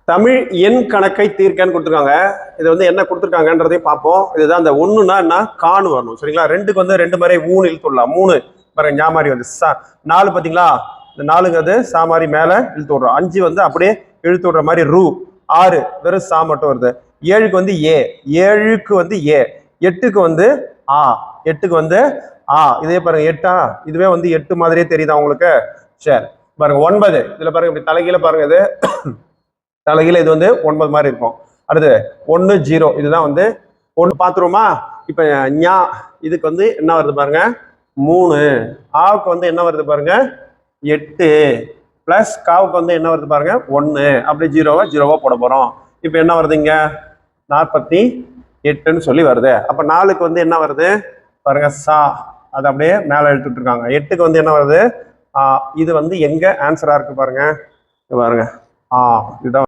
தமிழ் எண் கணக்கை தீர்க்கன்னு கொடுத்துருக்காங்க. இது வந்து என்ன கொடுத்துருக்காங்கன்றதையும் பார்ப்போம். இதுதான் அந்த ஒண்ணுன்னா என்ன காணு வரணும். சரிங்களா? ரெண்டுக்கு வந்து ரெண்டு மாதிரி ஊன் இழுத்துடலாம். 3 பாருங்க ஞா மாதிரி வந்து 4 பார்த்தீங்களா? இந்த 4ங்கிறது சா மாதிரி மேல இழுத்து விடுறோம். 5 வந்து அப்படியே இழுத்து விடுற மாதிரி ரூ. 6 வெறும் சா மட்டும் வருது. 7க்கு வந்து ஏ, 7க்கு வந்து ஏ, 8க்கு வந்து ஆ, 8க்கு வந்து ஆ. இதே பாருங்க 8ஆ, இதுவே வந்து 8 மாதிரியே தெரியுதா உங்களுக்கு? சரி பாருங்க 9 இதுல பாருங்க இப்படி தலைகீழ பாருங்க, இது தலைகீழ இது வந்து 9 மாதிரி இருக்கும். அடுத்து 1 0 இதுதான் வந்து 1 பாத்துருவோமா? இப்ப ஞா இதுக்கு வந்து என்ன வருது பாருங்க 3, ஆவுக்கு வந்து என்ன வருது பாருங்க 8 பிளஸ் காவுக்கு வந்து என்ன வருது பாருங்க 1. அப்படி 0வா போட போறோம். இப்ப என்ன வருதுங்க 48ன்னு சொல்லி வருது. அப்ப 4க்கு வந்து என்ன வருது பாருங்க சா, அது அப்படியே மேல இழுத்துட்டு இருக்காங்க. 8க்கு வந்து என்ன வருது இது வந்து எங்க ஆன்சரா இருக்கு பாருங்க பாருங்க இதுதான்.